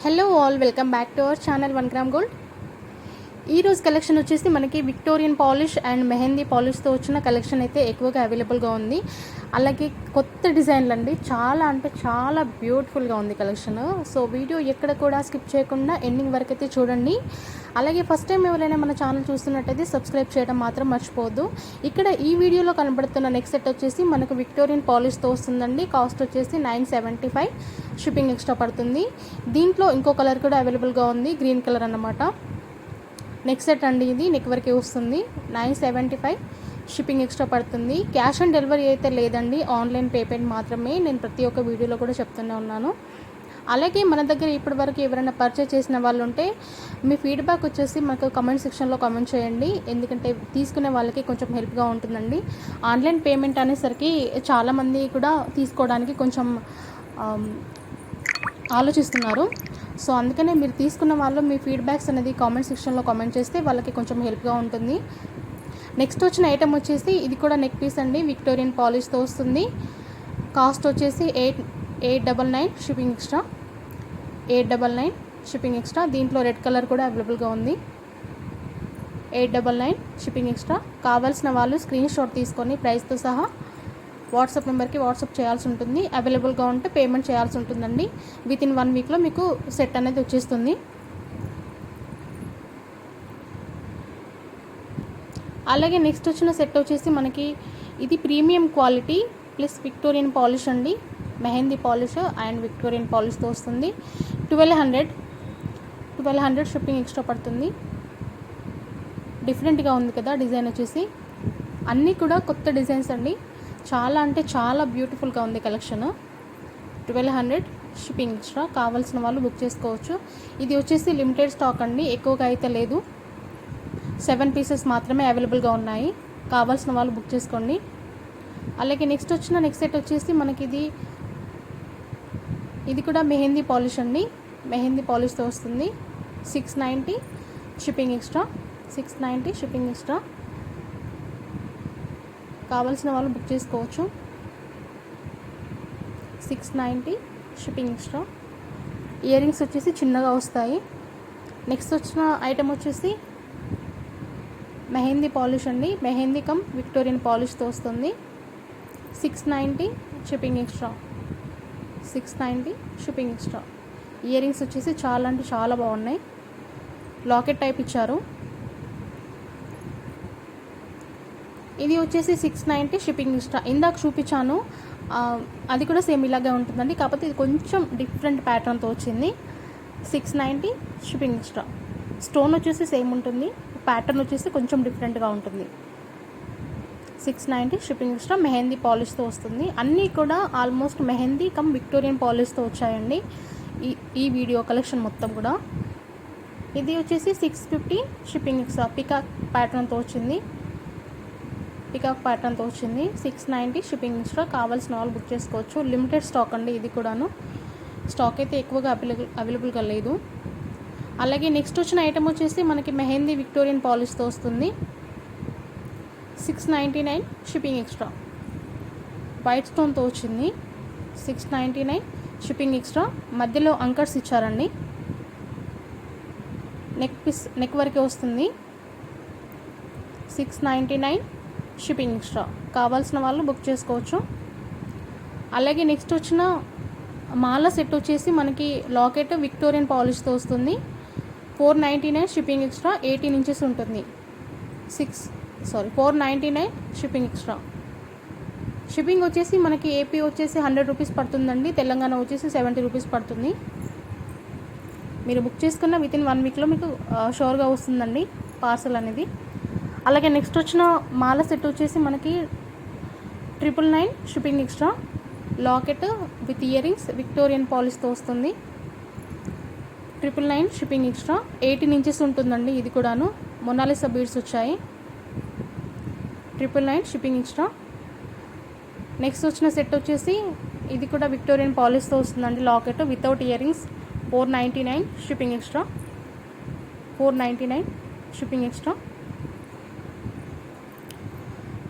Hello all, welcome back to our channel 1 gram gold. ఈ రోజు collection వచ్చేసి మనకి విక్టోరియన్ పాలిష్ అండ్ మెహందీ పాలిష్తో వచ్చిన కలెక్షన్ అయితే ఎక్కువగా అవైలబుల్గా ఉంది. అలాగే కొత్త డిజైన్లు అండి, చాలా అంటే చాలా బ్యూటిఫుల్గా ఉంది కలెక్షన్. సో వీడియో ఎక్కడ కూడా స్కిప్ చేయకుండా ఎండింగ్ వరకు అయితే చూడండి. అలాగే ఫస్ట్ టైం ఎవరైనా మన ఛానల్ చూస్తున్నట్టయితే సబ్స్క్రైబ్ చేయడం మాత్రం మర్చిపోవద్దు. ఇక్కడ ఈ వీడియోలో కనబడుతున్న నెక్స్ట్ సెట్ వచ్చేసి మనకు విక్టోరియన్ పాలిష్తో వస్తుందండి. కాస్ట్ వచ్చేసి 975, షిప్పింగ్ ఎక్స్ట్రా పడుతుంది. దీంట్లో ఇంకో కలర్ కూడా అవైలబుల్గా ఉంది, గ్రీన్ కలర్ అన్నమాట. నెక్స్ట్ సెట్ అండి, ఇది నెక్ వరకే వస్తుంది. 975, షిప్పింగ్ ఎక్స్ట్రా పడుతుంది. క్యాష్ ఆన్ డెలివరీ అయితే లేదండి, ఆన్లైన్ పేమెంట్ మాత్రమే. నేను ప్రతి ఒక్క వీడియోలో కూడా చెప్తూనే ఉన్నాను. అలాగే మన దగ్గర ఇప్పటివరకు ఎవరైనా పర్చేస్ చేసిన వాళ్ళు ఉంటే మీ ఫీడ్బ్యాక్ వచ్చేసి మనకు కమెంట్ సెక్షన్లో కామెంట్ చేయండి, ఎందుకంటే తీసుకునే వాళ్ళకి కొంచెం హెల్ప్గా ఉంటుందండి. ఆన్లైన్ పేమెంట్ అనేసరికి చాలామంది కూడా తీసుకోవడానికి కొంచెం ఆలోచిస్తున్నారు. సో అందుకనే మీరు తీసుకున్న వాళ్ళు మీ ఫీడ్బ్యాక్స్ అనేది కామెంట్ సెక్షన్లో కామెంట్ చేస్తే వాళ్ళకి కొంచెం హెల్ప్గా ఉంటుంది. నెక్స్ట్ వచ్చిన ఐటమ్ వచ్చేసి ఇది కూడా నెక్ పీస్ అండి, విక్టోరియన్ పాలిష్తో వస్తుంది. కాస్ట్ వచ్చేసి 899, షిప్పింగ్ ఎక్స్ట్రా. 899, shipping extra. దీంట్లో రెడ్ కలర్ కూడా అవైలబుల్గా ఉంది. 899, షిప్పింగ్ ఎక్స్ట్రా. కావాల్సిన వాళ్ళు స్క్రీన్ షాట్ తీసుకొని ప్రైస్తో సహా వాట్సాప్ నెంబర్కి వాట్సాప్ చేయాల్సి ఉంటుంది. అవైలబుల్గా ఉంటే పేమెంట్ చేయాల్సి ఉంటుందండి. వితిన్ 1 వీక్లో మీకు సెట్ అనేది వచ్చేస్తుంది. అలాగే నెక్స్ట్ వచ్చిన సెట్ వచ్చేసి మనకి ఇది premium quality plus Victorian polish అండి, మెహందీ పాలిష్ అండ్ విక్టోరియన్ పాలిష్తో వస్తుంది. 1200, షిప్పింగ్ ఎక్స్ట్రా పడుతుంది. డిఫరెంట్గా ఉంది కదా డిజైన్ వచ్చేసి, అన్నీ కూడా కొత్త డిజైన్స్ అండి. చాలా అంటే చాలా బ్యూటిఫుల్గా ఉంది కలెక్షన్. 1200, shipping extra. కావాల్సిన వాళ్ళు బుక్ చేసుకోవచ్చు. ఇది వచ్చేసి లిమిటెడ్ స్టాక్ అండి, ఎక్కువగా అయితే లేదు. 7 పీసెస్ మాత్రమే అవైలబుల్గా ఉన్నాయి. కావాల్సిన వాళ్ళు బుక్ చేసుకోండి. అలాగే నెక్స్ట్ సెట్ వచ్చేసి మనకి ఇది కూడా మెహందీ పాలిష్ అండి, మెహందీ పాలిష్తో వస్తుంది. 690, షిప్పింగ్ ఎక్స్ట్రా. 690, shipping extra. కావాల్సిన వాళ్ళు బుక్ చేసుకోవచ్చు. 690, షిప్పింగ్ ఎక్స్ట్రా. ఇయర్ రింగ్స్ వచ్చేసి చిన్నగా వస్తాయి. నెక్స్ట్ వచ్చిన ఐటమ్ వచ్చేసి మెహందీ పాలిష్ అండి, మెహందీ కమ్ విక్టోరియన్ పాలిష్తో వస్తుంది. 690, shipping extra. 690, shipping extra. Ear rings వచ్చేసి చాలా అంటే చాలా బాగున్నాయి, లాకెట్ టైప్ ఇచ్చారు. ఇది వచ్చేసి 690, షిప్పింగ్ ఎక్స్ట్రా. ఇందాక చూపించాను, అది కూడా సేమ్ ఇలాగే ఉంటుందండి, కాకపోతే ఇది కొంచెం డిఫరెంట్ ప్యాటర్న్తో వచ్చింది. 690, షిప్పింగ్ ఎక్స్ట్రా. స్టోన్ వచ్చేసి సేమ్ ఉంటుంది, ప్యాటర్న్ వచ్చేసి కొంచెం డిఫరెంట్గా ఉంటుంది. 690, షిప్పింగ్ ఎక్స్ట్రా. మెహందీ పాలిష్తో వస్తుంది. అన్నీ కూడా ఆల్మోస్ట్ మెహందీ కమ్ విక్టోరియన్ పాలిష్తో వచ్చాయండి ఈ వీడియో కలెక్షన్ మొత్తం కూడా. ఇది వచ్చేసి 650, షిప్పింగ్ ఎక్స్ట్రా. పికాక్ ప్యాటర్న్తో వచ్చింది, 690, షిప్పింగ్ ఎక్స్ట్రా. కావాల్సిన వాళ్ళు బుక్ చేసుకోవచ్చు. లిమిటెడ్ స్టాక్ అండి, ఇది కూడాను. స్టాక్ అయితే ఎక్కువగా అవైలబుల్గా లేదు. అలాగే నెక్స్ట్ వచ్చిన ఐటమ్ వచ్చేసి మనకి మెహందీ విక్టోరియన్ పాలిష్తో వస్తుంది. 699, షిప్పింగ్ ఎక్స్ట్రా. వైట్ స్టోన్తో వచ్చింది. 699, షిప్పింగ్ ఎక్స్ట్రా. మధ్యలో అంకర్స్ ఇచ్చారండి. నెక్ వరకే వస్తుంది. 699, షిప్పింగ్ ఎక్స్ట్రా. కావాల్సిన వాళ్ళు బుక్ చేసుకోవచ్చు. అలాగే నెక్స్ట్ వచ్చిన మాల సెట్ వచ్చేసి మనకి లాకెట్ విక్టోరియన్ పాలిష్తో వస్తుంది. 499, షిప్పింగ్ ఎక్స్ట్రా. 18 ఇంచెస్ ఉంటుంది. 499, షిప్పింగ్ ఎక్స్ట్రా. షిప్పింగ్ వచ్చేసి మనకి ఏపీ వచ్చేసి 100 రూపీస్ పడుతుందండి, తెలంగాణ వచ్చేసి 70 రూపీస్ పడుతుంది. మీరు బుక్ చేసుకున్న వితిన్ 1 వీక్లో మీకు షూర్గా వస్తుందండి పార్సల్ అనేది. అలాగే నెక్స్ట్ వచ్చిన మాల సెట్ వచ్చేసి మనకి 999, shipping extra. Locket with ear rings Victorian పాలిష్తో వస్తుంది. 999, షిప్పింగ్ ఎక్స్ట్రా. 18 ఇంచెస్ ఉంటుందండి, ఇది కూడాను. మొనాలిసా బీడ్స్ వచ్చాయి. 999, షిప్పింగ్ ఎక్స్ట్రా. నెక్స్ట్ వచ్చిన సెట్ వచ్చేసి ఇది కూడా విక్టోరియన్ పాలిష్తో వస్తుందండి, locket without ear rings. 499, shipping extra. 499, shipping extra.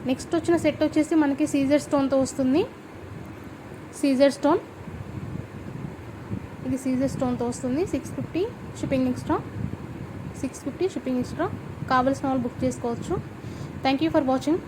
Next వచ్చిన సెట్ వచ్చేసి మనకి సీజర్ స్టోన్తో వస్తుంది. సీజర్ స్టోన్ ఇది సీజర్ స్టోన్తో వస్తుంది. 650 షిప్పింగ్ ఎక్స్ట్రా. 650 shipping extra. కావాల్సిన వాళ్ళు బుక్ చేసుకోవచ్చు. Thank you for watching.